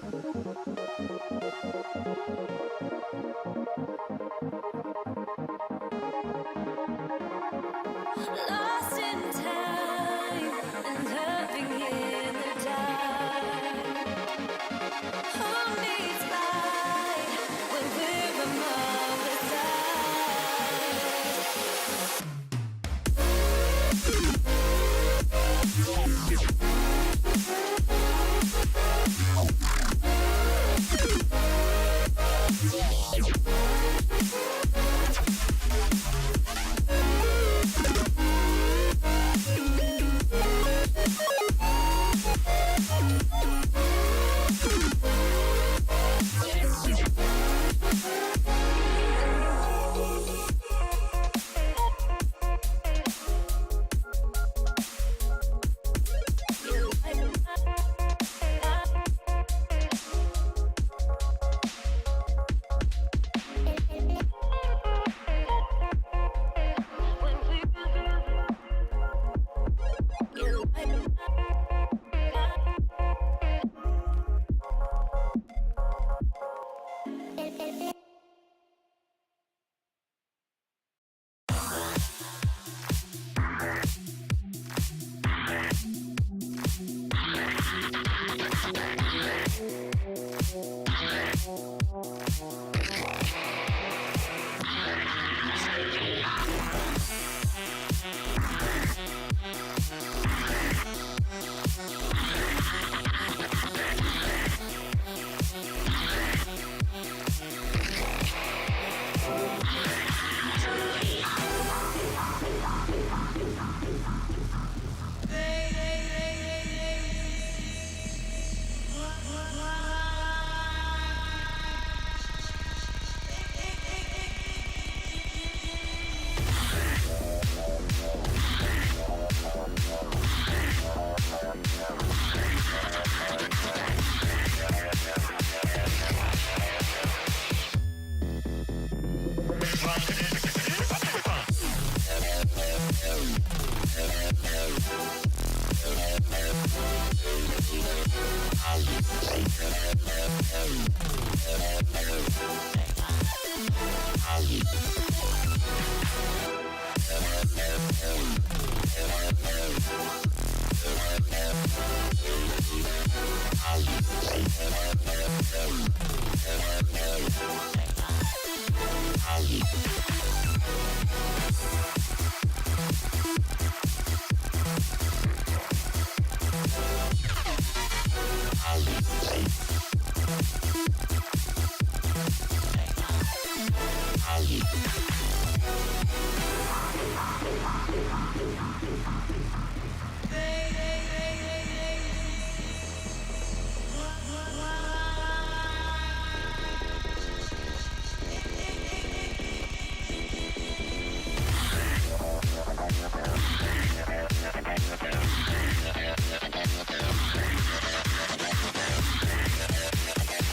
Lost in time and loving in the dark. Who needs light when we're among the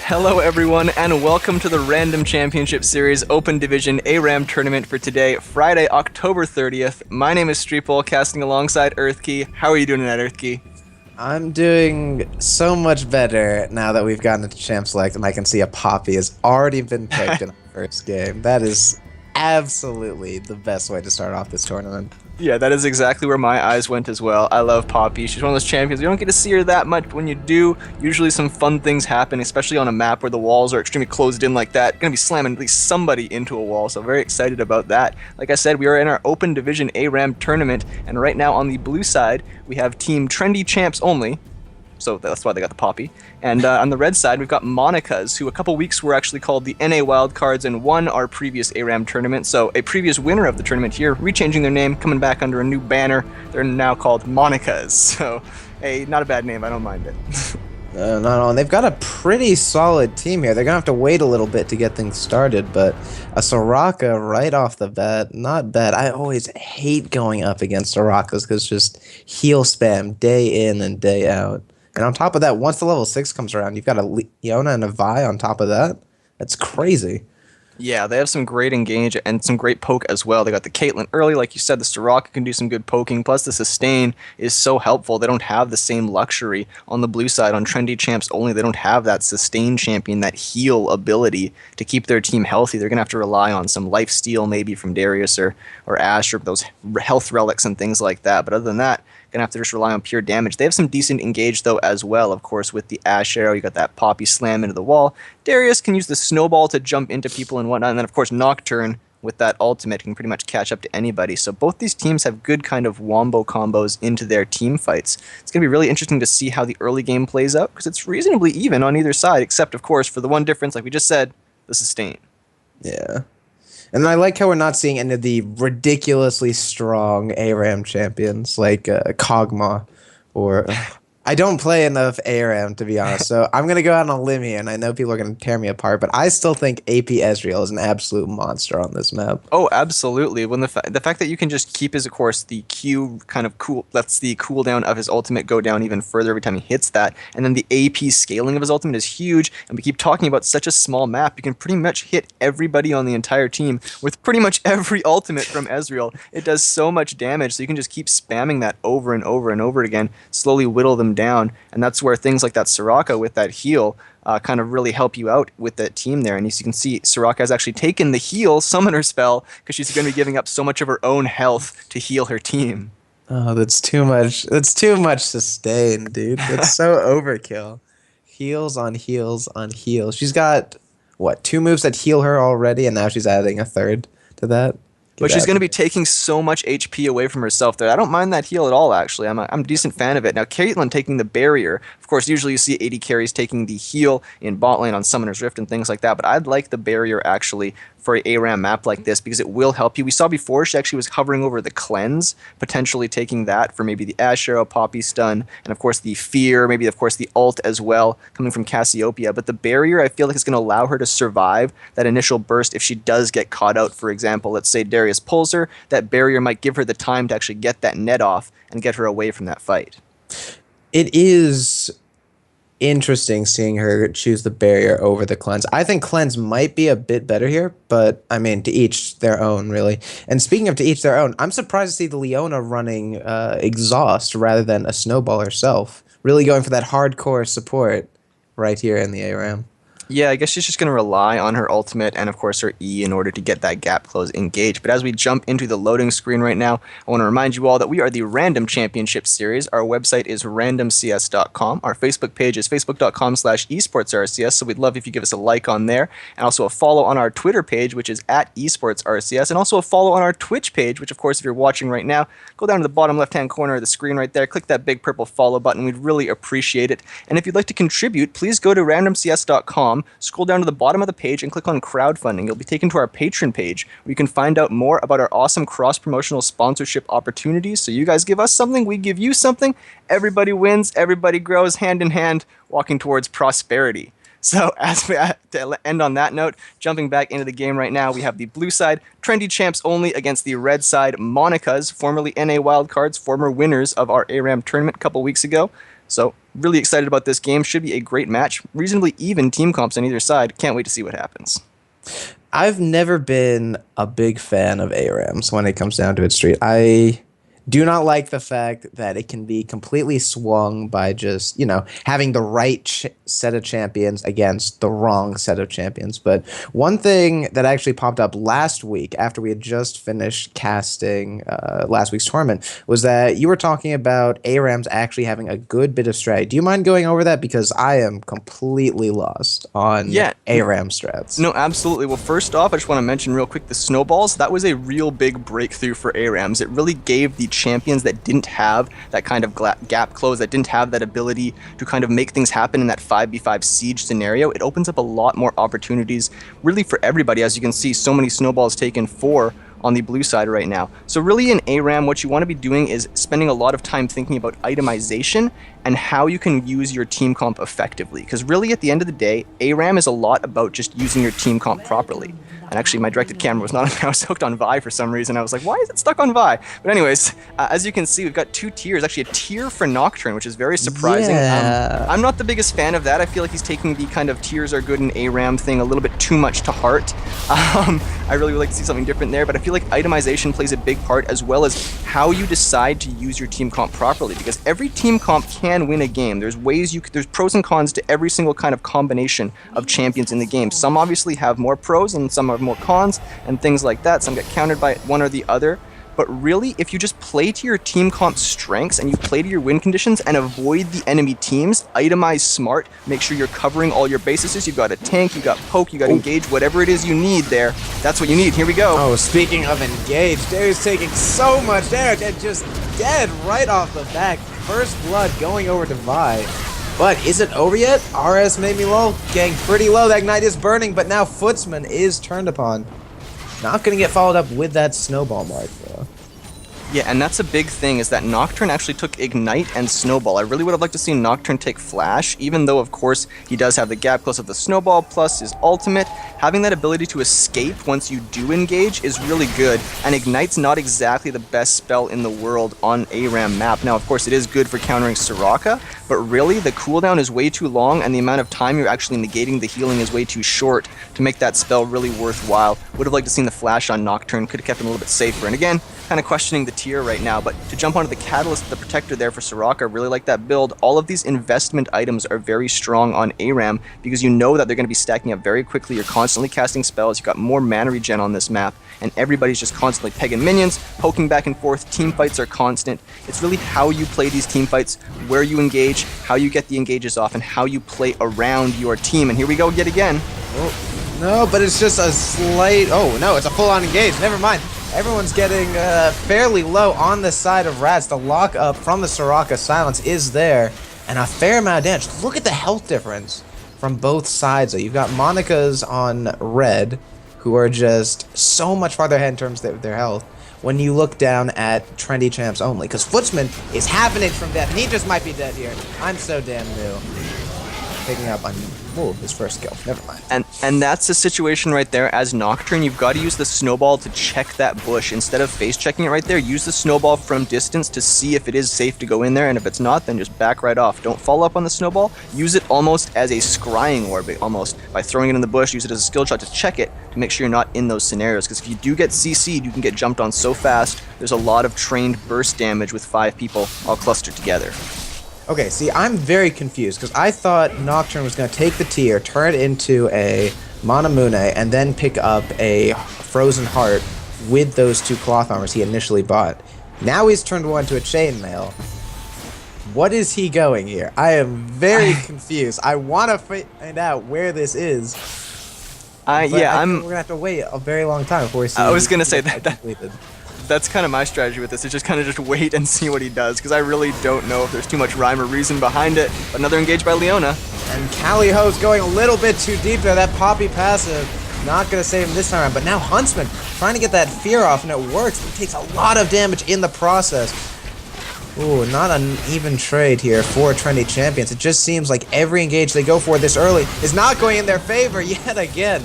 Hello everyone, and welcome to the Random Championship Series Open Division ARAM tournament for today, Friday, October 30th. My name is Streepole, casting alongside Earthkey. How are you doing tonight, Earthkey? I'm doing so much better now that we've gotten into Champ Select and I can see a Poppy has already been picked in the first game. That is absolutely the best way to start off this tournament. Yeah, that is exactly where my eyes went as well. I love Poppy. She's one of those champions. You don't get to see her that much, but when you do, usually some fun things happen, especially on a map where the walls are extremely closed in like that. Gonna be slamming at least somebody into a wall, so very excited about that. Like I said, we are in our Open Division ARAM tournament, and right now on the blue side, we have Team Trendy Champs only, so that's why they got the Poppy. And on the red side, we've got Monica's, who a couple weeks were actually called the NA Wildcards and won our previous ARAM tournament. So a previous winner of the tournament here, rechanging their name, coming back under a new banner. They're now called Monica's. So not a bad name, I don't mind it. No, they've got a pretty solid team here. They're going to have to wait a little bit to get things started, but a Soraka right off the bat, not bad. I always hate going up against Sorakas because just heal spam day in and day out. And on top of that, once the level 6 comes around, you've got a Leona and a Vi on top of that. That's crazy. Yeah, they have some great engage and some great poke as well. They got the Caitlyn early, like you said, the Soraka can do some good poking, plus the sustain is so helpful. They don't have the same luxury on the blue side. On trendy champs only, they don't have that sustain champion, that heal ability to keep their team healthy. They're going to have to rely on some life steal maybe from Darius or Ash or those health relics and things like that. But other than that, gonna have to just rely on pure damage. They have some decent engage though as well, of course, with the Ash arrow. You got that Poppy slam into the wall. Darius can use the snowball to jump into people and whatnot, and then of course Nocturne with that ultimate can pretty much catch up to anybody. So both these teams have good kind of wombo combos into their team fights. It's gonna be really interesting to see how the early game plays out because it's reasonably even on either side, except of course for the one difference, like we just said, the sustain. Yeah. And I like how we're not seeing any of the ridiculously strong ARAM champions like Kog'Maw or I don't play enough ARAM, to be honest, so I'm going to go out on a limb here, and I know people are going to tear me apart, but I still think AP Ezreal is an absolute monster on this map. Oh, absolutely. When the fact that you can just keep his, of course, the Q kind of cool, lets the cooldown of his ultimate go down even further every time he hits that, and then the AP scaling of his ultimate is huge, and we keep talking about such a small map, you can pretty much hit everybody on the entire team with pretty much every ultimate from Ezreal. It does so much damage, so you can just keep spamming that over and over and over again, slowly whittle them down, and that's where things like that Soraka with that heal kind of really help you out with that team there. And as you can see, Soraka has actually taken the heal summoner spell because she's going to be giving up so much of her own health to heal her team. Oh, that's too much. That's too much sustain, dude. That's so overkill. Heals on heals on heals. She's got, what, 2 moves that heal her already, and now she's adding a third to that? But she's going to be taking so much HP away from herself there. I don't mind that heal at all, actually. I'm a decent fan of it. Now, Caitlyn taking the barrier. Of course, usually you see AD carries taking the heal in bot lane on Summoner's Rift and things like that, but I'd like the barrier, actually, for an ARAM map like this because it will help you. We saw before she actually was hovering over the cleanse, potentially taking that for maybe the Ash Arrow, Poppy Stun, and of course the Fear, maybe of course the ult as well, coming from Cassiopeia. But the barrier, I feel like, is going to allow her to survive that initial burst if she does get caught out. For example, let's say Darius pulls her, that barrier might give her the time to actually get that net off and get her away from that fight. It is interesting seeing her choose the barrier over the cleanse. I think cleanse might be a bit better here, but I mean, to each their own, really. And speaking of to each their own, I'm surprised to see the Leona running exhaust rather than a snowball herself. Really going for that hardcore support right here in the ARAM. Yeah, I guess she's just going to rely on her ultimate and, of course, her E in order to get that gap close engaged. But as we jump into the loading screen right now, I want to remind you all that we are the Random Championship Series. Our website is randomcs.com. Our Facebook page is facebook.com/esportsrcs, so we'd love if you give us a like on there. And also a follow on our Twitter page, which is @esportsrcs. And also a follow on our Twitch page, which, of course, if you're watching right now, go down to the bottom left-hand corner of the screen right there. Click that big purple follow button. We'd really appreciate it. And if you'd like to contribute, please go to randomcs.com. Scroll down to the bottom of the page and click on crowdfunding. You'll be taken to our Patreon page where you can find out more about our awesome cross-promotional sponsorship opportunities. So you guys give us something, we give you something. Everybody wins, everybody grows hand in hand, walking towards prosperity. So as we to end on that note, jumping back into the game right now, we have the blue side, trendy champs only against the red side, Monica's, formerly NA Wildcards, former winners of our ARAM tournament a couple weeks ago. So really excited about this game. Should be a great match. Reasonably even team comps on either side. Can't wait to see what happens. I've never been a big fan of ARAMs when it comes down to its street. I do not like the fact that it can be completely swung by just, you know, having the right set of champions against the wrong set of champions. But one thing that actually popped up last week after we had just finished casting last week's tournament was that you were talking about ARAMs actually having a good bit of strat. Do you mind going over that? Because I am completely lost on ARAM strats. No, absolutely. Well, first off, I just want to mention real quick the snowballs. That was a real big breakthrough for ARAMs. It really gave the champions that didn't have that kind of gap close, that didn't have that ability to kind of make things happen in that 5v5 siege scenario, it opens up a lot more opportunities really for everybody. As you can see, so many snowballs taken for on the blue side right now. So really in ARAM, what you want to be doing is spending a lot of time thinking about itemization and how you can use your team comp effectively. Because really at the end of the day, ARAM is a lot about just using your team comp properly. And actually, my directed camera was not on. I was hooked on Vi for some reason. I was like, why is it stuck on Vi? But anyways, as you can see, we've got 2 tiers. Actually, a tier for Nocturne, which is very surprising. Yeah. I'm not the biggest fan of that. I feel like he's taking the kind of tiers are good in ARAM thing a little bit too much to heart. I really would like to see something different there, but I feel like itemization plays a big part, as well as how you decide to use your team comp properly, because every team comp can win a game. There's pros and cons to every single kind of combination of champions in the game. Some obviously have more pros and some have more cons and things like that. Some get countered by one or the other. But really, if you just play to your team comp strengths and you play to your win conditions and avoid the enemy teams, itemize smart, make sure you're covering all your bases. You've got a tank, you got poke, you got engage, whatever it is you need there. That's what you need. Here we go. Oh, speaking of engage, Darius taking so much damage and just dead right off the back. First blood going over to Vi. But is it over yet? RS made me low, getting pretty low. That Ignite is burning, but now Footsman is turned upon. Not going to get followed up with that snowball mark, though. Yeah, and that's a big thing, is that Nocturne actually took Ignite and Snowball. I really would have liked to see Nocturne take Flash, even though, of course, he does have the gap close of the Snowball plus his ultimate. Having that ability to escape once you do engage is really good, and Ignite's not exactly the best spell in the world on ARAM map. Now, of course, it is good for countering Soraka, but really, the cooldown is way too long, and the amount of time you're actually negating the healing is way too short to make that spell really worthwhile. Would have liked to seen the Flash on Nocturne, could have kept him a little bit safer. And again, kind of questioning the tier right now, but to jump onto the Catalyst, the Protector there for Soraka, I really like that build. All of these investment items are very strong on ARAM because you know that they're going to be stacking up very quickly. You're constantly casting spells, you've got more mana regen on this map, and everybody's just constantly pegging minions, poking back and forth. Team fights are constant. It's really how you play these team fights, where you engage, how you get the engages off, and how you play around your team. And here we go yet again. Oh, no, but it's just a slight... Oh, no, it's a full-on engage. Never mind. Everyone's getting fairly low on the side of Rats. The lock-up from the Soraka silence is there, and a fair amount of damage. Look at the health difference from both sides. You've got Monica's on red, who are just so much farther ahead in terms of their health, when you look down at trendy champs only, because Footsman is half an inch from death, and he just might be dead here. I'm so damn new. Picking up on his first kill. Never mind. And that's the situation right there. As Nocturne, you've got to use the Snowball to check that bush. Instead of face checking it right there, use the Snowball from distance to see if it is safe to go in there, and if it's not, then just back right off. Don't follow up on the Snowball. Use it almost as a scrying orb, almost, by throwing it in the bush. Use it as a skill shot to check it, to make sure you're not in those scenarios, because if you do get CC'd, you can get jumped on so fast. There's a lot of trained burst damage with 5 people all clustered together. Okay, see, I'm very confused, because I thought Nocturne was going to take the tier, turn it into a Manamune, and then pick up a Frozen Heart with those 2 cloth armors he initially bought. Now he's turned one to a chainmail. What is he going here? I am very confused. I want to find out where this is. Yeah, we're going to have to wait a very long time before we see... I was going to say that's kind of my strategy with this, is just kind of just wait and see what he does, because I really don't know if there's too much rhyme or reason behind it. But another engage by Leona. And Callieho's going a little bit too deep there. That Poppy passive not going to save him this time around. But now Huntsman trying to get that fear off, and it works. He takes a lot of damage in the process. Ooh, not an even trade here for trendy champions. It just seems like every engage they go for this early is not going in their favor yet again.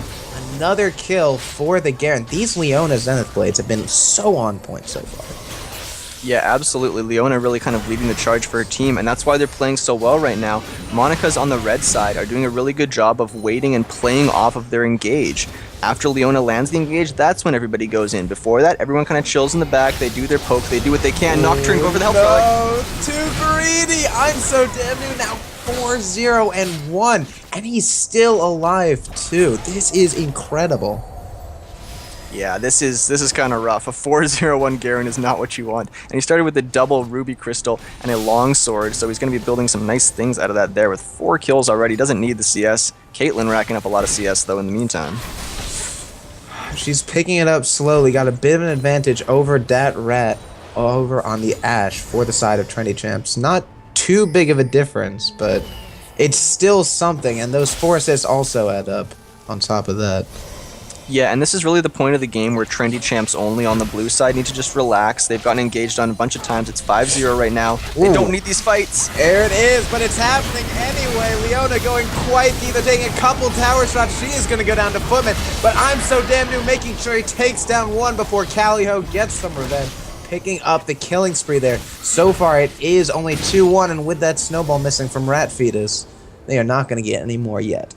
Another kill for the Garen. These Leona Zenith Blades have been so on point so far. Yeah, absolutely. Leona really kind of leading the charge for her team, and that's why they're playing so well right now. Monica's on the red side are doing a really good job of waiting and playing off of their engage. After Leona lands the engage, that's when everybody goes in. Before that, everyone kind of chills in the back. They do their poke. They do what they can. Nocturne go for the health relic. No, too greedy. I'm so damn new now. 4-0-1, and he's still alive too. This is incredible. Yeah, this is kind of rough. A 4-0-1 Garen is not what you want. And he started with a double ruby crystal and a long sword, so he's going to be building some nice things out of that there with 4 kills already. Doesn't need the CS. Caitlyn racking up a lot of CS though in the meantime. She's picking it up slowly. Got a bit of an advantage over that rat over on the Ashe for the side of trendy champs. Not too big of a difference, but it's still something, and those 4 assists also add up on top of that. Yeah, and this is really the point of the game where trendy champs only on the blue side need to just relax. They've gotten engaged on a bunch of times. It's 5-0 right now. They don't need these fights. There it is, but it's happening anyway. Leona going quite deep. They're taking a couple tower shots. She is going to go down to Footman, but I'm so damn new, making sure he takes down one before Callie-Ho gets some revenge, picking up the killing spree there. So far, it is only 2-1, and with that snowball missing from Rat Fetus, they are not going to get any more yet.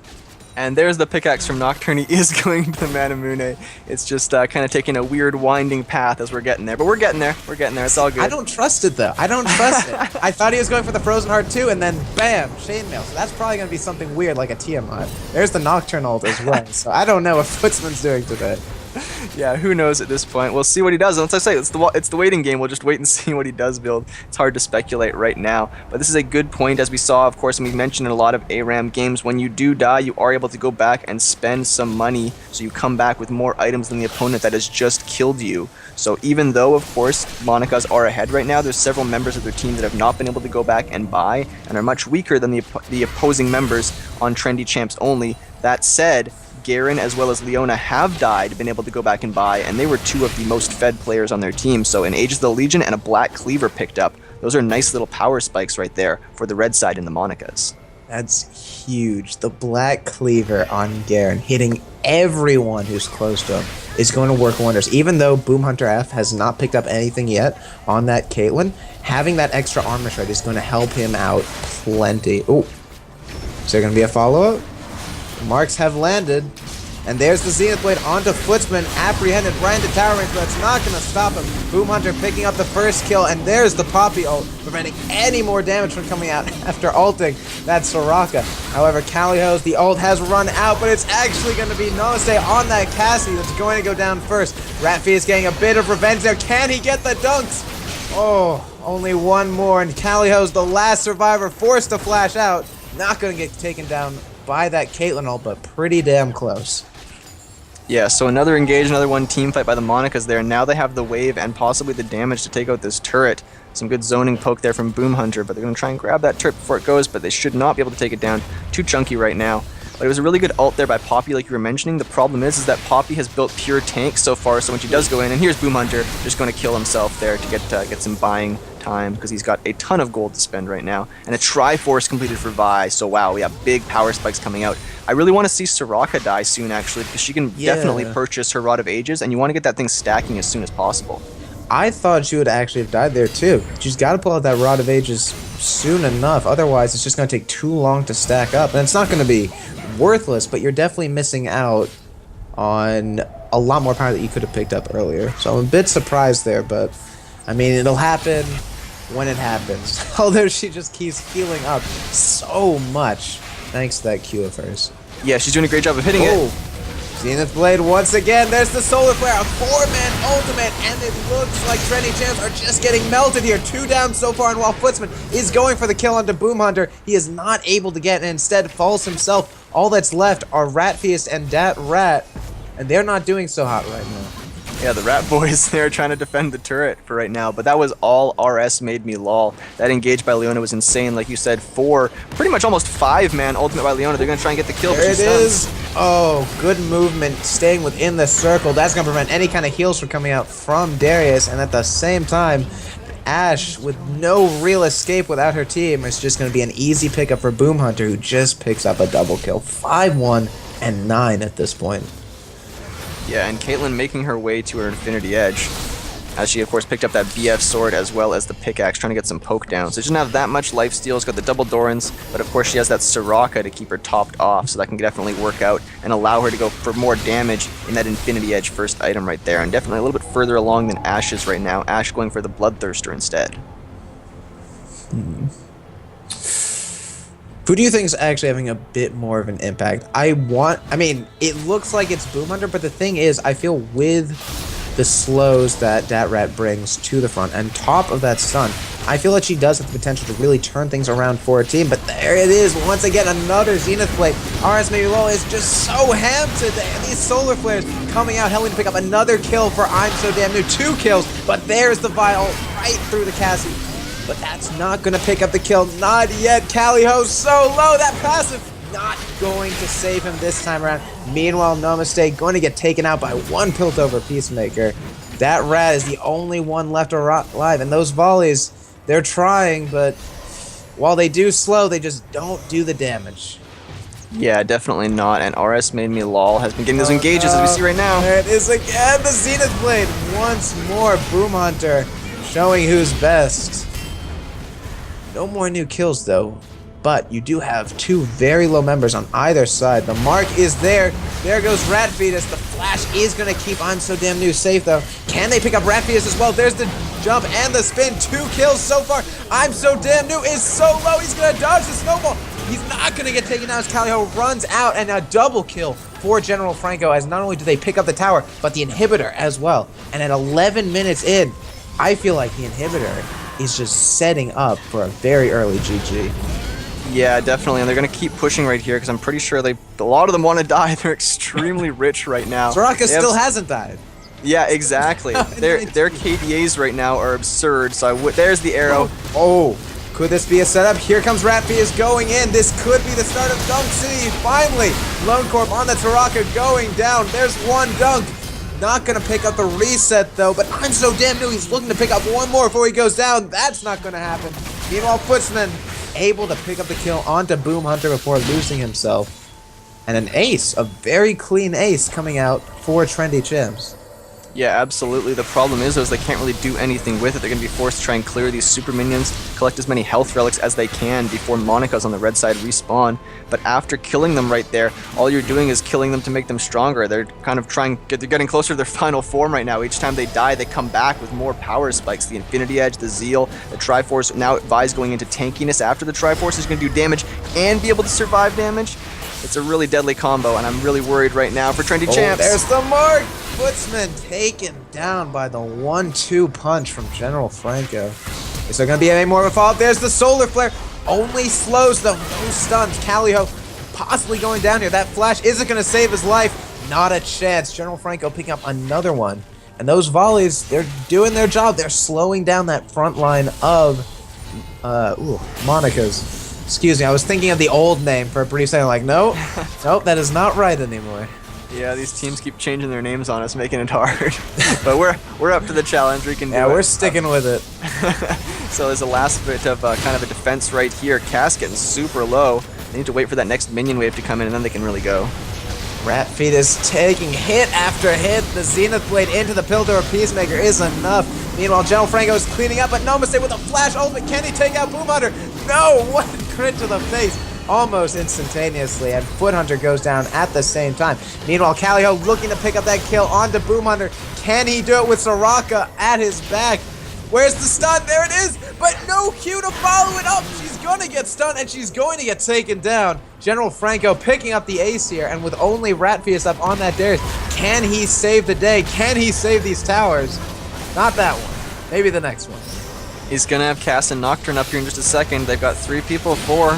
And there's the pickaxe from Nocturne. He is going to the Manamune. It's just kind of taking a weird winding path as we're getting there. But we're getting there. We're getting there. It's all good. I don't trust it, though. I don't trust it. I thought he was going for the Frozen Heart too, and then bam, chainmail. So that's probably going to be something weird like a Tiamat. There's the Nocturne ult as well. So I don't know what Footsman's doing today. Yeah, who knows at this point. We'll see what he does. Once I say it's the waiting game, we'll just wait and see what he does build. It's hard to speculate right now, but this is a good point, as we saw, of course, and we mentioned in a lot of ARAM games, when you do die, you are able to go back and spend some money, so you come back with more items than the opponent that has just killed you. So even though, of course, Monica's are ahead right now, there's several members of their team that have not been able to go back and buy, and are much weaker than the opposing members on trendy champs only. That said, Garen as well as Leona have died, been able to go back and buy, and they were two of the most fed players on their team. So an Aegis of the Legion and a Black Cleaver picked up. Those are nice little power spikes right there for the red side in the Monicas. That's huge. The Black Cleaver on Garen, hitting everyone who's close to him, is going to work wonders. Even though Boom Hunter F has not picked up anything yet on that Caitlyn, having that extra armor shred is going to help him out plenty. Ooh, is there going to be a follow-up? Marks have landed, and there's the Zenith Blade onto Footsman, apprehended right into tower range, but it's not going to stop him. Boom Hunter picking up the first kill, and there's the Poppy ult, preventing any more damage from coming out after ulting that Soraka. However, Callie-Ho's, the ult has run out, but it's actually going to be Namaste on that Cassie that's going to go down first. Ratfee is getting a bit of revenge there. Can he get the dunks? Oh, only one more, and Callie-Ho's the last survivor, forced to flash out. Not going to get taken down by that Caitlyn ult, but pretty damn close. Yeah, so another engage, another one team fight by the Monicas there. Now they have the wave and possibly the damage to take out this turret. Some good zoning poke there from Boom Hunter, but they're going to try and grab that turret before it goes, but they should not be able to take it down. Too chunky right now. But it was a really good ult there by Poppy, like you were mentioning. The problem is that Poppy has built pure tank so far, so when she does go in, and here's Boom Hunter just going to kill himself there to get some buying time, because he's got a ton of gold to spend right now. And a Triforce completed for Vi, so wow, we have big power spikes coming out. I really want to see Soraka die soon, actually, because she can definitely purchase her Rod of Ages, and you want to get that thing stacking as soon as possible. I thought she would actually have died there too. She's got to pull out that Rod of Ages soon enough, otherwise it's just going to take too long to stack up. And it's not going to be worthless, but you're definitely missing out on a lot more power that you could have picked up earlier. So I'm a bit surprised there, but I mean, it'll happen when it happens. Although she just keeps healing up so much thanks to that Q of hers. Yeah, she's doing a great job of hitting it. Zenith Blade once again. There's the Solar Flare, a 4-man ultimate, and it looks like trendy champs are just getting melted here. 2 down so far, and while Footsman is going for the kill onto Boom Hunter, he is not able to get, and instead falls himself. All that's left are Ratfeast and Dat Rat, and they're not doing so hot right now. Yeah, the Rat Boys, they're trying to defend the turret for right now, but that was all RS made me lol. That engage by Leona was insane, like you said, 4, pretty much almost 5-man ultimate by Leona. They're going to try and get the kill. There it is. Oh, good movement, staying within the circle. That's going to prevent any kind of heals from coming out from Darius, and at the same time, Ashe, with no real escape without her team, is just going to be an easy pickup for Boom Hunter, who just picks up a double kill. 5-1 and 9 at this point. Yeah, and Caitlyn making her way to her Infinity Edge, as she of course picked up that BF sword as well as the pickaxe, trying to get some poke down. So she doesn't have that much lifesteal. She's got the double Dorans, but of course she has that Soraka to keep her topped off, so that can definitely work out and allow her to go for more damage in that Infinity Edge first item right there, and definitely a little bit further along than Ashe is right now. Ashe going for the Bloodthirster instead. Who do you think is actually having a bit more of an impact? I mean, it looks like it's Boom Hunter, but the thing is, I feel with the slows that Dat Rat brings to the front, and top of that stun, I feel like she does have the potential to really turn things around for her team, but there it is, once again, another Zenith Blade. RS maybe low is just so hammed today, and these Solar Flares coming out, helping to pick up another kill for I'm So Damn New, 2 kills, but there's the Vial right through the Cassie. But that's not going to pick up the kill. Not yet. Callie-Ho so low. That passive not going to save him this time around. Meanwhile, no mistake, going to get taken out by one Piltover Peacemaker. That rat is the only one left alive, and those volleys, they're trying, but while they do slow, they just don't do the damage. Yeah, definitely not. And RS Made Me Lol has been getting those engages as we see right now. There it is again, the Zenith Blade. Once more, Boom Hunter showing who's best. No more new kills, though. But you do have two very low members on either side. The mark is there. There goes Rat Fetus. The flash is going to keep I'm So Damn New safe, though. Can they pick up Rat Fetus as well? There's the jump and the spin. 2 kills so far. I'm So Damn New is so low. He's going to dodge the snowball. He's not going to get taken out as Caliho runs out, and a double kill for General Franco, as not only do they pick up the tower, but the inhibitor as well. And at 11 minutes in, I feel like the inhibitor is just setting up for a very early GG. Yeah, definitely, and they're going to keep pushing right here because I'm pretty sure a lot of them want to die. They're extremely rich right now. Soraka still hasn't died. Yeah, exactly. Their KDAs right now are absurd, so there's the arrow. Oh, could this be a setup? Here comes Ratfi is going in. This could be the start of Dunk City. Finally, Lone Corp on the Taraka going down. There's one dunk. Not going to pick up the reset, though, but I'm So Damn New. He's looking to pick up one more before he goes down. That's not going to happen. Meanwhile, Footsman able to pick up the kill onto Boom Hunter before losing himself. And an ace, a very clean ace coming out for Trendy Champs. Yeah, absolutely. The problem is they can't really do anything with it. They're going to be forced to try and clear these super minions, collect as many health relics as they can before Monica's on the red side respawn. But after killing them right there, all you're doing is killing them to make them stronger. They're kind of they're getting closer to their final form right now. Each time they die, they come back with more power spikes. The Infinity Edge, the Zeal, the Triforce. Now Vi's going into tankiness after the Triforce is going to do damage and be able to survive damage. It's a really deadly combo, and I'm really worried right now for Trendy Champs. There's the mark! Footsman taken down by the 1-2 punch from General Franco. Is there going to be any more of a follow-up? There's the Solar Flare. Only slows, though. No stuns. Caliho possibly going down here. That flash isn't going to save his life. Not a chance. General Franco picking up another one. And those volleys, they're doing their job. They're slowing down that front line of Monica's. Excuse me, I was thinking of the old name for a brief second, like, nope, that is not right anymore. Yeah, these teams keep changing their names on us, making it hard. But we're up to the challenge. We can do it. Yeah, we're sticking with it. So there's a last bit of kind of a defense right here. Cass getting super low. They need to wait for that next minion wave to come in, and then they can really go. Rat Fetus taking hit after hit. The Zenith Blade into the Piltover Peacemaker is enough. Meanwhile, General Franco is cleaning up, but no mistake with a flash ultimate. Can he take out Boom Hunter? No! What a crit to the face. Almost instantaneously, and Foot Hunter goes down at the same time. Meanwhile, Caliho looking to pick up that kill onto Boom Hunter. Can he do it with Soraka at his back? Where's the stun? There it is! But no Q to follow it up! She's gonna get stunned, and she's going to get taken down. General Franco picking up the ace here, and with only Ratfius up on that Darius, can he save the day? Can he save these towers? Not that one. Maybe the next one. He's gonna have Cass and Nocturne up here in just a second. They've got 3 people, 4.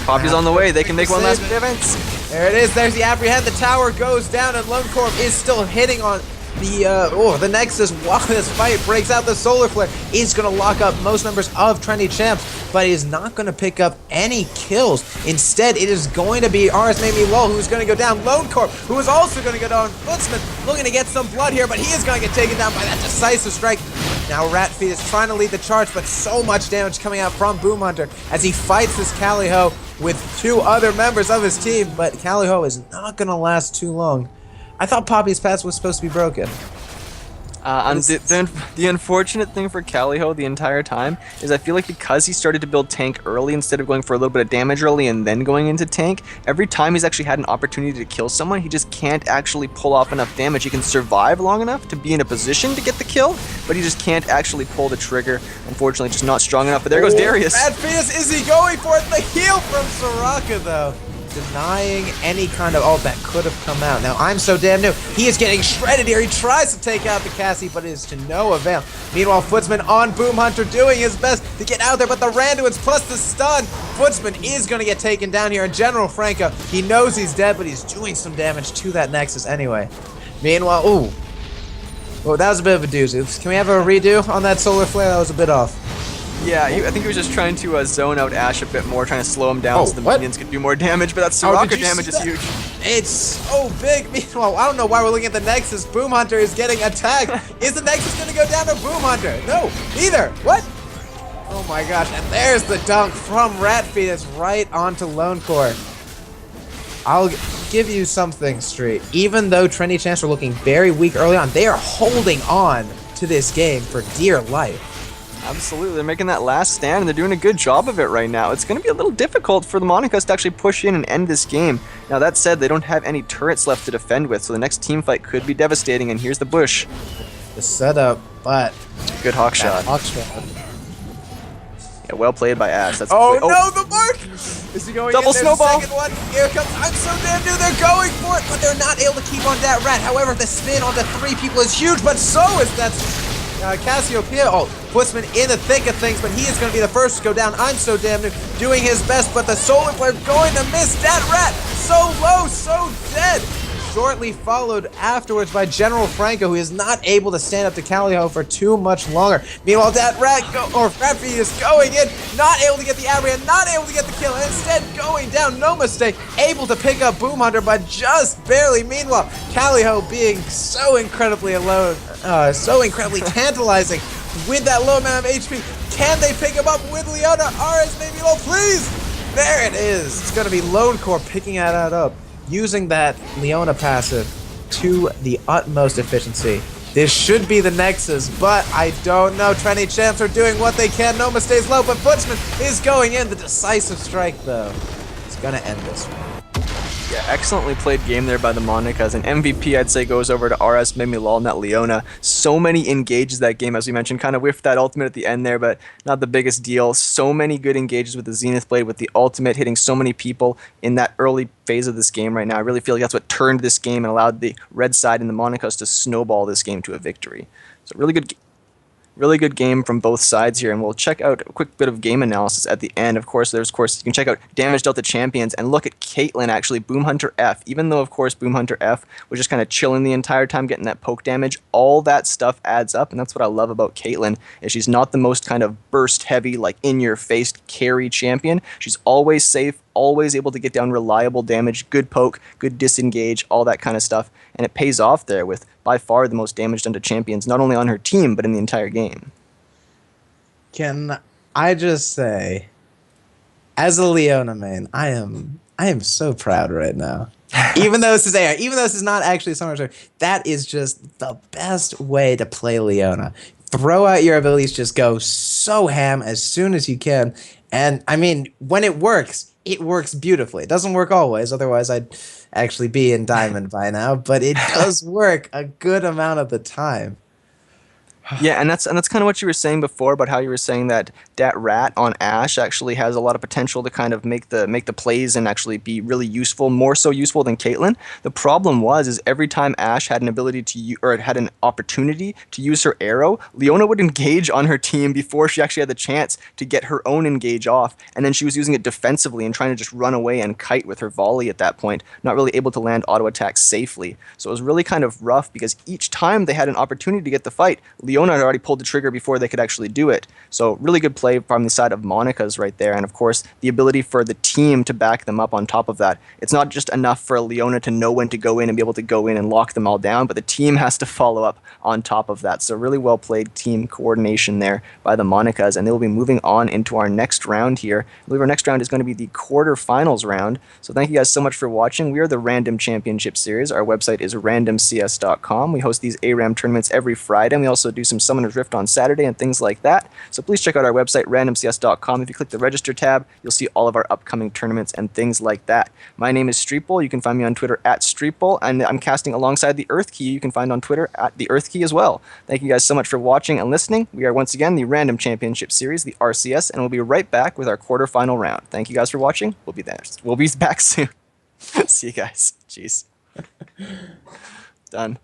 Poppy's on the way. They can make one last defense. There it is. There's the apprehend. The tower goes down, and Lone Corp is still hitting on the Nexus while this fight breaks out. The Solar Flare is going to lock up most members of Trendy Champs, but is not going to pick up any kills. Instead, it is going to be RS Made Me Lol who's going to go down. Lone Corp, who is also going to go down. Footsman looking to get some blood here, but he is going to get taken down by that decisive strike. Now Ratfeet is trying to lead the charge, but so much damage coming out from Boom Hunter as he fights this Caliho with 2 other members of his team, but Caliho is not going to last too long. I thought Poppy's pass was supposed to be broken. The unfortunate thing for Caliho the entire time is I feel like because he started to build tank early instead of going for a little bit of damage early and then going into tank, every time he's actually had an opportunity to kill someone, he just can't actually pull off enough damage. He can survive long enough to be in a position to get the kill, but he just can't actually pull the trigger. Unfortunately, just not strong enough. But there goes Darius. Ratfetus, is he going for it? The heal from Soraka, though. Denying any kind of ult that could have come out. Now, I'm So Damn New. He is getting shredded here. He tries to take out the Cassie, but it is to no avail. Meanwhile, Footsman on Boom Hunter doing his best to get out there, but the Randuins plus the stun. Footsman is going to get taken down here. And General Franco, he knows he's dead, but he's doing some damage to that Nexus anyway. Meanwhile, that was a bit of a doozy. Can we have a redo on that Solar Flare? That was a bit off. Yeah, I think he was just trying to zone out Ash a bit more, trying to slow him down Oh, so the what? minions could do more damage, but that Oh, Soraka did you damage see is that? huge. It's so big. Meanwhile, I don't know why we're looking at the Nexus. Boom Hunter is getting attacked. Is the Nexus going to go down to Boom Hunter? No, neither. What? Oh my gosh, and there's the dunk from Rat Fetus right onto Lone Core. I'll give you something straight. Even though Trendy Chance are looking very weak early on, they are holding on to this game for dear life. Absolutely, they're making that last stand, and they're doing a good job of it right now. It's going to be a little difficult for the Monicas to actually push in and end this game. Now, that said, they don't have any turrets left to defend with, so the next team fight could be devastating, and here's the bush. The setup, but Good hawk shot. hawk shot. Yeah, well played by Ash. That's Oh, quick. no, the mark! Is he going Double in? There's snowball. The second one. Here comes. I'm so damn new. They're going for it, but they're not able to keep on that rat. However, the spin onto 3 people is huge, but so is that Cassiopeia. Oh, Pussman in the thick of things, but he is going to be the first to go down. I'm so damn new, doing his best, but the solar flare going to miss that rat. So low, so dead. Shortly followed afterwards by General Franco, who is not able to stand up to Caliho for too much longer. Meanwhile, that rat is going in, not able to get the area, not able to get the kill, and instead going down, no mistake, able to pick up Boom Hunter, but just barely. Meanwhile, Caliho being so incredibly alone, so incredibly tantalizing with that low amount of HP. Can they pick him up with Leona? RS maybe low, please! There it is. It's going to be Lone Core picking that up, using that Leona passive to the utmost efficiency. This should be the Nexus, but I don't know. Trendy Champs are doing what they can. No mistakes low, but Footsman is going in. The decisive strike, though, is going to end this one. Yeah, excellently played game there by the Monicas. And MVP, I'd say, goes over to RS, made me lol, and that Leona. So many engages that game, as we mentioned. Kind of whiffed that ultimate at the end there, but not the biggest deal. So many good engages with the Zenith Blade, with the ultimate, hitting so many people in that early phase of this game right now. I really feel like that's what turned this game and allowed the red side and the Monicas to snowball this game to a victory. So really good game from both sides here, and we'll check out a quick bit of game analysis at the end. Of course, you can check out Damage Delta Champions and look at Caitlyn, actually, Boom Hunter F. Even though, of course, Boom Hunter F was just kind of chilling the entire time, getting that poke damage, all that stuff adds up, and that's what I love about Caitlyn, is she's not the most kind of burst-heavy, like, in-your-face carry champion. She's always safe, always able to get down reliable damage, good poke, good disengage, all that kind of stuff, and it pays off there with by far the most damage done to champions, not only on her team, but in the entire game. Can I just say, as a Leona main, I am so proud right now. Even though this is AR, even though this is not actually Summer Turn, that is just the best way to play Leona. Throw out your abilities, just go so ham as soon as you can. And I mean, when it works beautifully. It doesn't work always, otherwise I'd actually be in Diamond by now, but it does work a good amount of the time. Yeah, and that's kind of what you were saying before about how you were saying that rat on Ashe actually has a lot of potential to kind of make the plays and actually be really useful, more so useful than Caitlyn. The problem is every time Ashe had an ability to or had an opportunity to use her arrow, Leona would engage on her team before she actually had the chance to get her own engage off, and then she was using it defensively and trying to just run away and kite with her volley at that point, not really able to land auto attacks safely. So it was really kind of rough because each time they had an opportunity to get the fight, Leona had already pulled the trigger before they could actually do it. So really good play from the side of Monica's right there. And of course, the ability for the team to back them up on top of that. It's not just enough for Leona to know when to go in and be able to go in and lock them all down, but the team has to follow up on top of that. So really well played team coordination there by the Monicas. And they will be moving on into our next round here. I believe our next round is going to be the quarterfinals round. So thank you guys so much for watching. We are the Random Championship Series. Our website is randomcs.com. We host these ARAM tournaments every Friday, and we also do some Summoner's Rift on Saturday and things like that. So please check out our website, randomcs.com. If you click the register tab, you'll see all of our upcoming tournaments and things like that. My name is Streeple. You can find me on Twitter at Streeple, and I'm casting alongside the Earth Key. You can find on Twitter at the Earth Key as well. Thank you guys so much for watching and listening. We are once again the Random Championship Series, the RCS, and we'll be right back with our quarterfinal round. Thank you guys for watching. We'll be there. We'll be back soon. See you guys. Jeez. Done.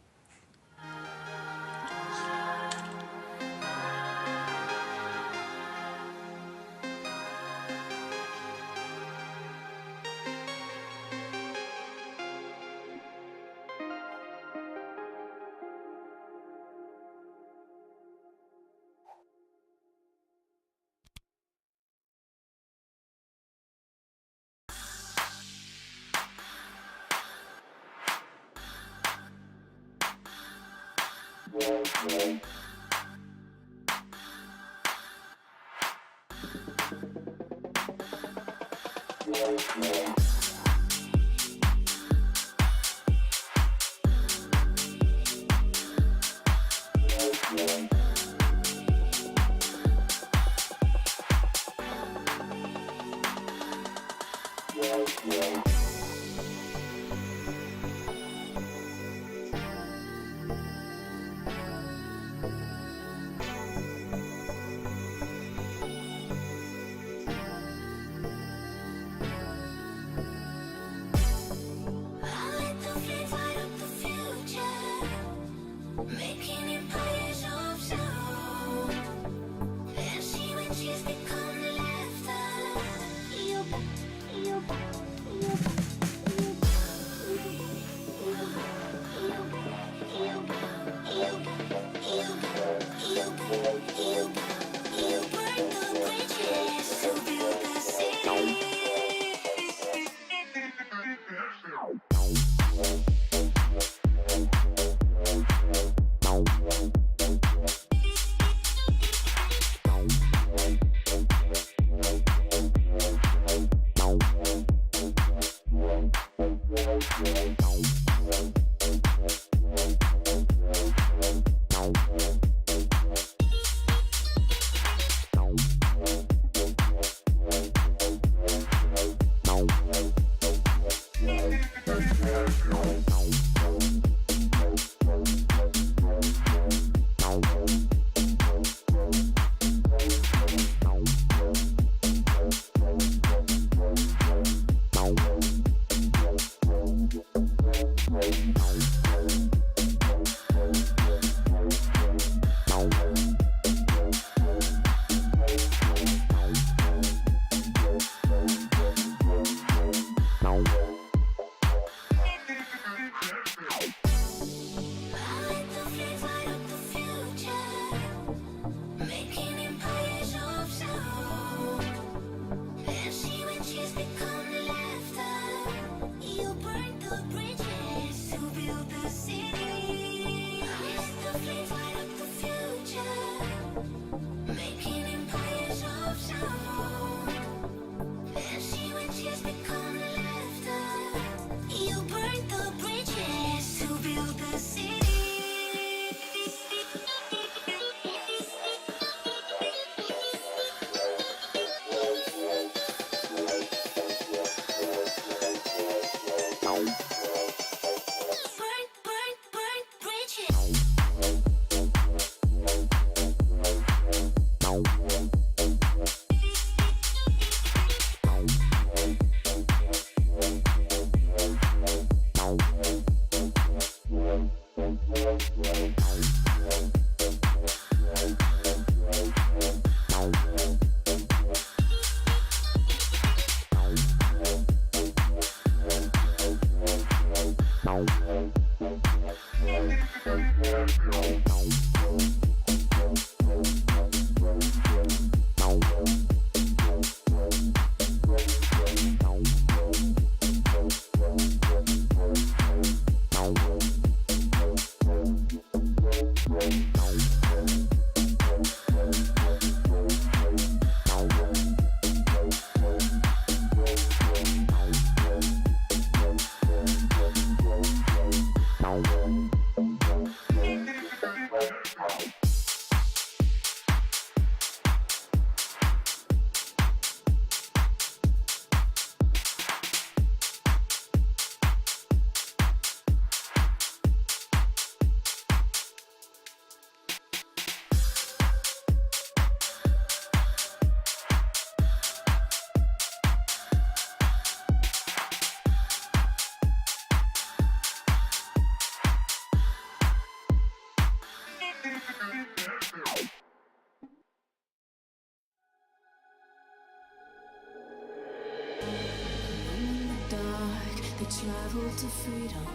They travel to freedom,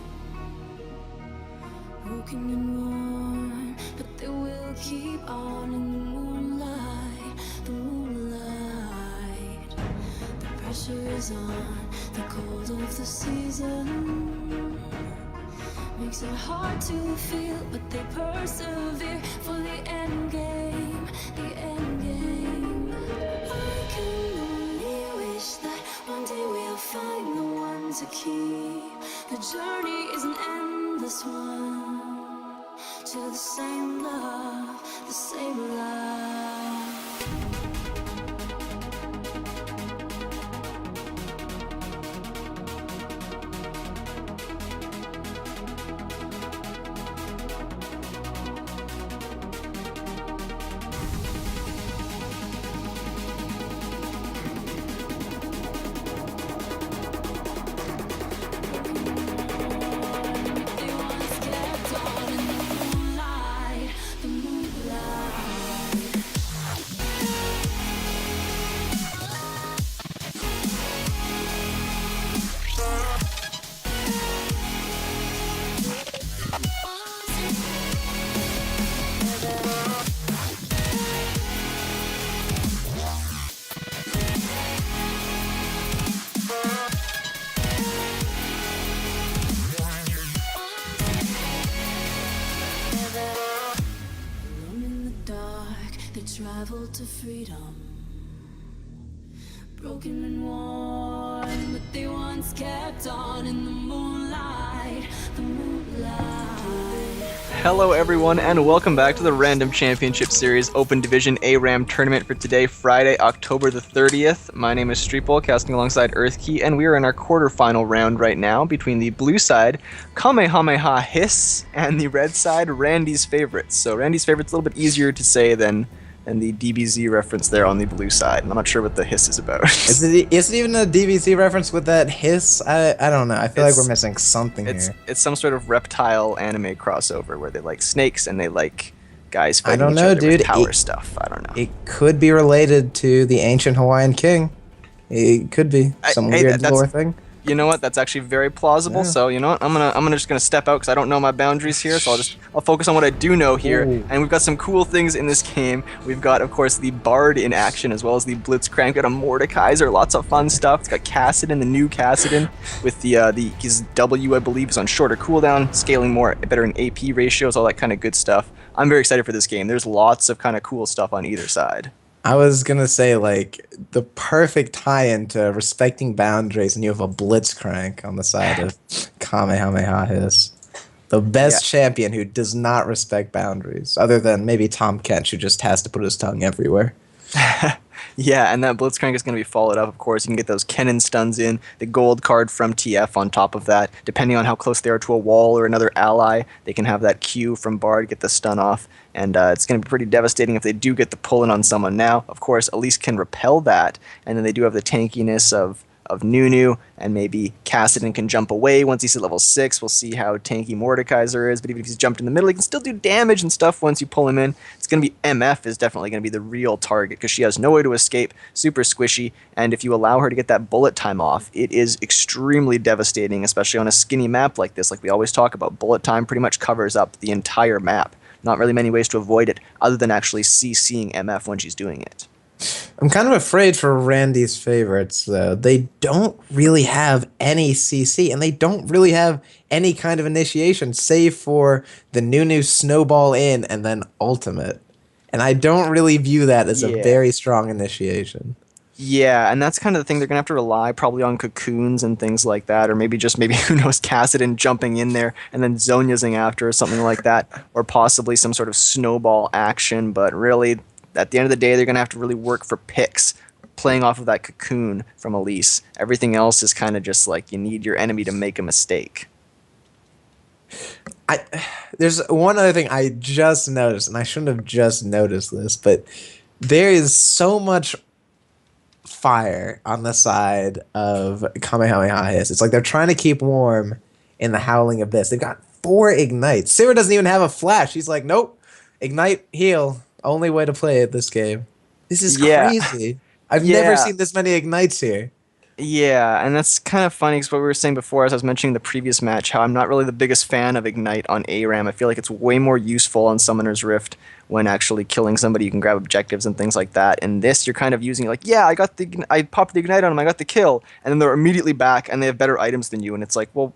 broken and worn, but they will keep on in the moonlight, the moonlight. The pressure is on, the cold of the season makes it hard to feel, but they persevere for the end game, the end game. I can only wish that one day we'll find the one to keep. The journey is an endless one to the same love, the same love. They once kept on in the moonlight, the moonlight. Alone in the dark, they travel to freedom. Broken and worn, but they once kept on in the moonlight, the moonlight. Hello everyone and welcome back to the Random Championship Series Open Division ARAM tournament for today, Friday, October the 30th. My name is Streetball, casting alongside Earthkey, and we are in our quarterfinal round right now between the blue side, Kamehameha Hiss, and the red side, Randy's Favorites. So Randy's Favorites a little bit easier to say than the DBZ reference there on the blue side. And I'm not sure what the hiss is about. Is it even a DBZ reference with that hiss? I don't know. I feel like we're missing something here. It's some sort of reptile anime crossover where they like snakes and they like guys I fighting don't each know, other dude. with power stuff. I don't know. It could be related to the ancient Hawaiian king. It could be some hey, weird that's- lore thing. You know what? That's actually very plausible. Yeah. So you know what? I'm just gonna step out because I don't know my boundaries here. So I'll focus on what I do know here. Ooh. And we've got some cool things in this game. We've got, of course, the Bard in action as well as the Blitzcrank. We've got a Mordekaiser, lots of fun stuff. It's got Kassadin, the new Kassadin, with his W, I believe, is on shorter cooldown, scaling more better in AP ratios, all that kind of good stuff. I'm very excited for this game. There's lots of kind of cool stuff on either side. I was gonna say, like, the perfect tie-in to respecting boundaries, and you have a Blitzcrank on the side of Kamehameha Hiss. The best champion who does not respect boundaries, other than maybe Tom Kench, who just has to put his tongue everywhere. Yeah, and that Blitzcrank is going to be followed up, of course. You can get those Kennen stuns in, the gold card from TF on top of that. Depending on how close they are to a wall or another ally, they can have that Q from Bard, get the stun off. And it's going to be pretty devastating if they do get the pull-in on someone now. Of course, Elise can repel that, and then they do have the tankiness of Nunu, and maybe Kassadin can jump away once he's at level 6. We'll see how tanky Mordekaiser is, but even if he's jumped in the middle, he can still do damage and stuff once you pull him in. It's going to be MF is definitely going to be the real target because she has no way to escape, super squishy, and if you allow her to get that bullet time off, it is extremely devastating, especially on a skinny map like this. Like we always talk about, bullet time pretty much covers up the entire map. Not really many ways to avoid it other than actually CCing MF when she's doing it. I'm kind of afraid for Randy's Favorites, though. They don't really have any CC, and they don't really have any kind of initiation, save for the Nunu Snowball in and then Ultimate. And I don't really view that as a very strong initiation. Yeah, and that's kind of the thing. They're going to have to rely probably on cocoons and things like that, or maybe who knows, Kassadin jumping in there and then Zonyazing after or something like that, or possibly some sort of snowball action, but really, at the end of the day, they're going to have to really work for picks, playing off of that cocoon from Elise. Everything else is kind of just like you need your enemy to make a mistake. There's one other thing I just noticed, and I shouldn't have just noticed this, but there is so much fire on the side of Kamehameha Hiss. It's like they're trying to keep warm in the Howling Abyss. They've got 4 ignites. Sarah doesn't even have a flash. She's like, nope, ignite, heal. Only way to play it this game. This is crazy. I've never seen this many ignites here. Yeah, and that's kind of funny because what we were saying before, as I was mentioning the previous match, how I'm not really the biggest fan of Ignite on ARAM. I feel like it's way more useful on Summoner's Rift when actually killing somebody. You can grab objectives and things like that. And this, you're kind of using like, yeah, I popped the Ignite on them, I got the kill, and then they're immediately back and they have better items than you. And it's like, well,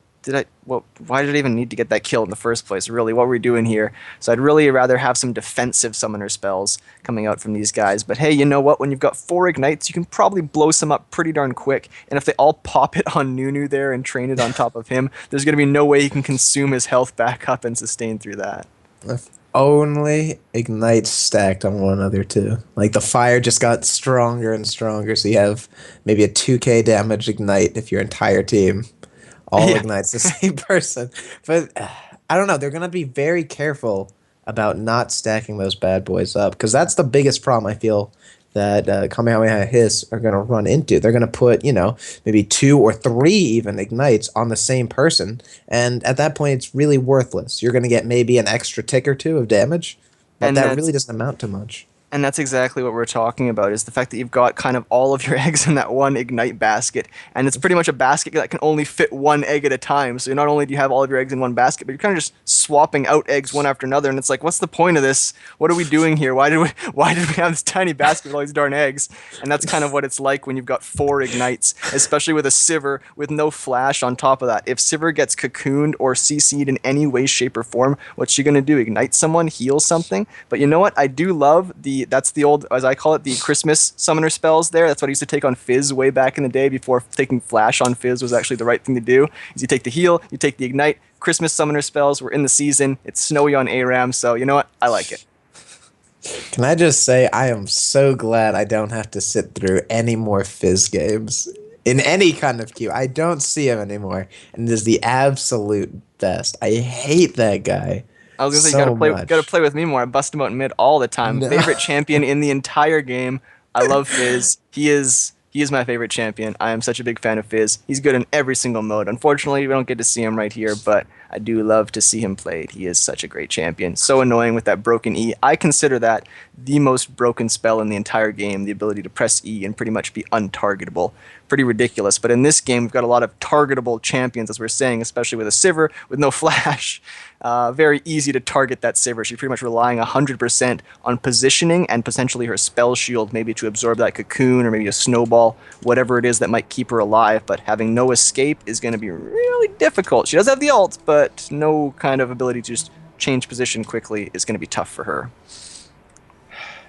why did I even need to get that kill in the first place? Really, what were we doing here? So I'd really rather have some defensive summoner spells coming out from these guys. But hey, you know what? When you've got 4 ignites, you can probably blow some up pretty darn quick. And if they all pop it on Nunu there and train it on top of him, there's going to be no way he can consume his health back up and sustain through that. If only ignites stacked on one another too. Like the fire just got stronger and stronger, so you have maybe a 2k damage ignite if your entire team all ignites the same person. But I don't know. They're gonna be very careful about not stacking those bad boys up, because that's the biggest problem I feel that Kamehameha Hiss are going to run into. They're going to put, maybe 2 or 3 even ignites on the same person, and at that point it's really worthless. You're going to get maybe an extra tick or 2 of damage, but And that really doesn't amount to much. And that's exactly what we're talking about, is the fact that you've got kind of all of your eggs in that one ignite basket, and it's pretty much a basket that can only fit 1 egg at a time. So not only do you have all of your eggs in one basket, but you're kind of just swapping out eggs one after another, and it's like, what's the point of this? What are we doing here? Why did we have this tiny basket with all these darn eggs? And that's kind of what it's like when you've got 4 ignites, especially with a Sivir with no flash on top of that. If Sivir gets cocooned or CC'd in any way, shape, or form, what's she going to do? Ignite someone? Heal something? But you know what? I do love that's the old, as I call it, the Christmas summoner spells there. That's what I used to take on Fizz way back in the day, before taking Flash on Fizz was actually the right thing to do. Is you take the heal, you take the ignite. Christmas summoner spells, we're in the season. It's snowy on ARAM, so you know what? I like it. Can I just say I am so glad I don't have to sit through any more Fizz games in any kind of queue. I don't see him anymore, and it is the absolute best. I hate that guy. I was gonna say, you gotta play with me more. I bust him out in mid all the time. No. Favorite champion in the entire game. I love Fizz. He is my favorite champion. I am such a big fan of Fizz. He's good in every single mode. Unfortunately, we don't get to see him right here, but I do love to see him played. He is such a great champion. So annoying with that broken E. I consider that the most broken spell in the entire game, the ability to press E and pretty much be untargetable. Pretty ridiculous. But in this game, we've got a lot of targetable champions, as we're saying, especially with a Sivir with no flash. Very easy to target that Sivir. She's pretty much relying 100% on positioning and potentially her spell shield, maybe to absorb that cocoon or maybe a snowball, whatever it is that might keep her alive. But having no escape is going to be really difficult. She does have the ult, but no kind of ability to just change position quickly is going to be tough for her.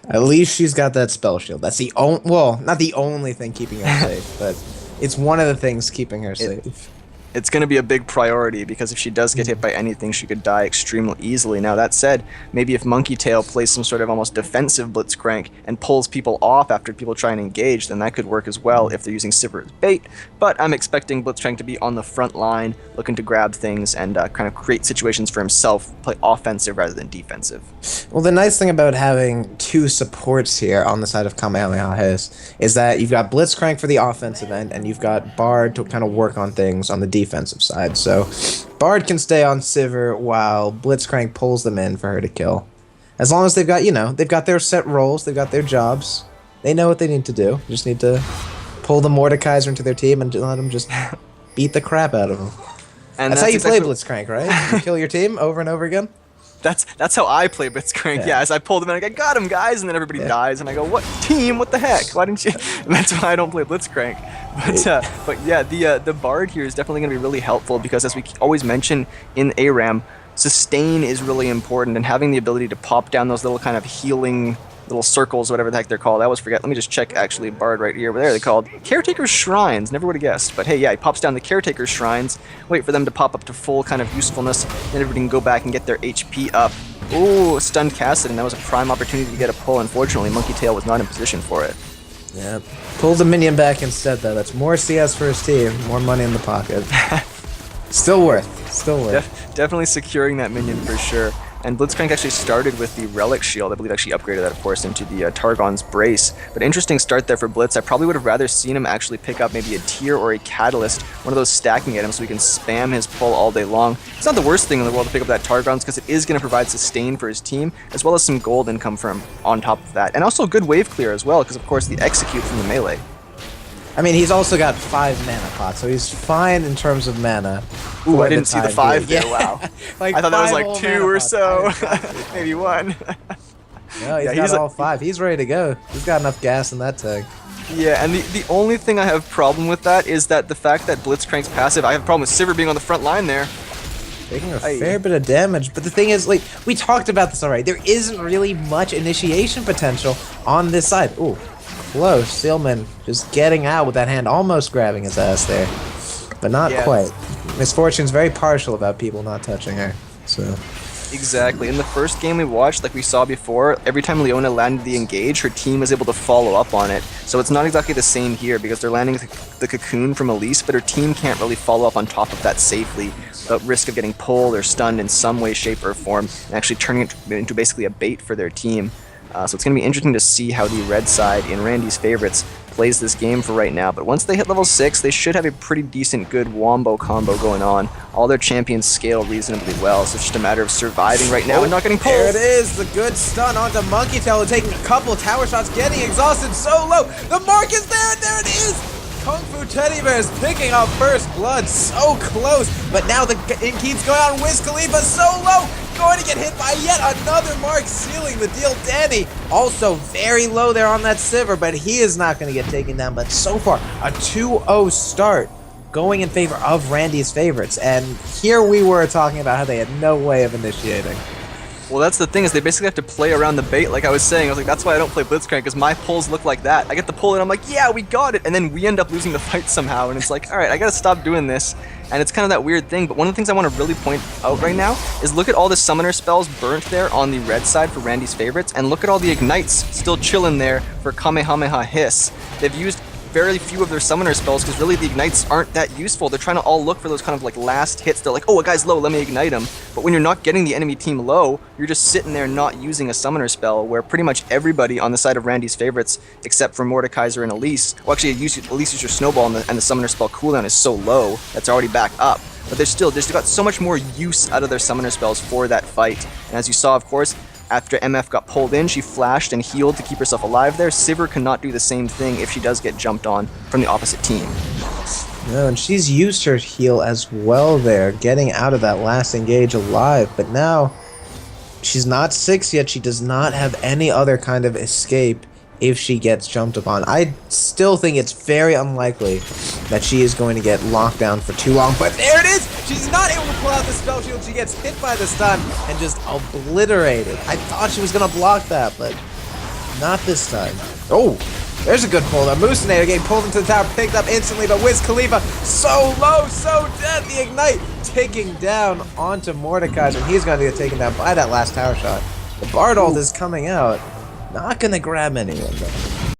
At least she's got that spell shield. That's the only, well, not the only thing keeping her safe, but it's one of the things keeping her safe. It's going to be a big priority, because if she does get hit by anything, she could die extremely easily. Now, that said, maybe if Monkey Tail plays some sort of almost defensive Blitzcrank and pulls people off after people try and engage, then that could work as well if they're using Sivir as bait. But I'm expecting Blitzcrank to be on the front line, looking to grab things and kind of create situations for himself, play offensive rather than defensive. Well, the nice thing about having 2 supports here on the side of Kamehameha Hiss is that you've got Blitzcrank for the offensive end, and you've got Bard to kind of work on things on the defensive side. So Bard can stay on Sivir while Blitzcrank pulls them in for her to kill. As long as they've got, they've got their set roles, they've got their jobs, they know what they need to do. You just need to pull the Mordekaiser into their team and let them just beat the crap out of them. And that's how you play Blitzcrank, right? You kill your team over and over again? That's how I play Blitzcrank. Yeah, as I pull them in, I got him, guys, and then everybody dies, and I go, what team? What the heck? Why didn't you? And that's why I don't play Blitzcrank. But yeah, the Bard here is definitely going to be really helpful, because as we always mention in ARAM, sustain is really important, and having the ability to pop down those little kind of healing little circles, whatever the heck they're called. I always forget. Let me just check, actually, Bard right here. But there they're called Caretaker's Shrines. Never would have guessed. But hey, yeah, he pops down the Caretaker's Shrines, wait for them to pop up to full kind of usefulness, then everybody can go back and get their HP up. Ooh, stunned Cassidy, and that was a prime opportunity to get a pull. Unfortunately, Monkey Tail was not in position for it. Yeah, pulls a minion back instead, though. That's more CS for his team, more money in the pocket. Still worth. Definitely securing that minion for sure. And Blitzcrank actually started with the Relic Shield. I believe actually upgraded that, of course, into the Targon's Brace. But interesting start there for Blitz. I probably would have rather seen him actually pick up maybe a Tear or a Catalyst, one of those stacking items, so he can spam his pull all day long. It's not the worst thing in the world to pick up that Targon's, because it is going to provide sustain for his team, as well as some gold income from on top of that. And also good wave clear as well, because of course the execute from the melee. I mean, he's also got 5 mana pots, so he's fine in terms of mana. Ooh, I didn't see the 5 there, yeah. wow. Like I thought that was like 2 or pots. so, maybe 1. No, he's got all 5. He's ready to go. He's got enough gas in that tank. Yeah, and the only thing I have problem with that is that the fact that Blitzcrank's passive, I have a problem with Sivir being on the front line there. Taking a fair bit of damage, but the thing is, like, we talked about this already. There isn't really much initiation potential on this side. Ooh, close. Sealman just getting out with that hand, almost grabbing his ass there, but not quite. Misfortune's very partial about people not touching her, so... Exactly. In the first game we watched, like we saw before, every time Leona landed the engage, her team was able to follow up on it. So it's not exactly the same here because they're landing the cocoon from Elise, but her team can't really follow up on top of that safely without risk of getting pulled or stunned in some way, shape, or form, and actually turning it into basically a bait for their team. So it's going to be interesting to see how the red side in Randy's favorites plays this game for right now. But once they hit level 6, they should have a pretty decent good wombo combo going on. All their champions scale reasonably well, so it's just a matter of surviving right now and not getting pulled. There it is, the good stun onto Monkey Tail, taking a couple tower shots, getting exhausted so low. The mark is there, and there it is! Kung Fu Teddy Bear is picking up first blood, so close, but now the it keeps going on. Wiz Khalifa so low, going to get hit by yet another mark, sealing the deal. Danny also very low there on that Sivir, but he is not going to get taken down. But so far, a 2-0 start going in favor of Randy's favorites, and here we were talking about how they had no way of initiating. Well, that's the thing, is they basically have to play around the bait, like I was saying. I was like, that's why I don't play Blitzcrank, because my pulls look like that. I get the pull and I'm like, yeah, we got it, and then we end up losing the fight somehow, and it's like, alright, I gotta stop doing this. And it's kind of that weird thing, but one of the things I want to really point out right now is look at all the summoner spells burnt there on the red side for Randy's favorites, and look at all the ignites still chilling there for Kamehameha Hiss. They've used very few of their summoner spells because really the ignites aren't that useful. They're trying to all look for those kind of like last hits. They're like, oh, a guy's low, let me ignite him. But when you're not getting the enemy team low, you're just sitting there not using a summoner spell, where pretty much everybody on the side of Randy's favorites, except for Mordekaiser and Elise, well actually Elise uses your snowball and the summoner spell cooldown is so low that's already back up. But they're still just got so much more use out of their summoner spells for that fight. And as you saw, of course, after MF got pulled in, she flashed and healed to keep herself alive there. Sivir cannot do the same thing if she does get jumped on from the opposite team. No, and she's used her heal as well there, getting out of that last engage alive, but now she's not 6 yet. She does not have any other kind of escape if she gets jumped upon. I still think it's very unlikely that she is going to get locked down for too long, but there it is! She's not able to pull out the spell shield. She gets hit by the stun and just obliterated. I thought she was going to block that, but not this time. Oh, there's a good pull. The Moosinator getting pulled into the tower, picked up instantly, but Wiz Khalifa so low, so dead. The Ignite taking down onto Mordekaiser, and he's going to get taken down by that last tower shot. The Bard ult is coming out. Not going to grab anyone, though.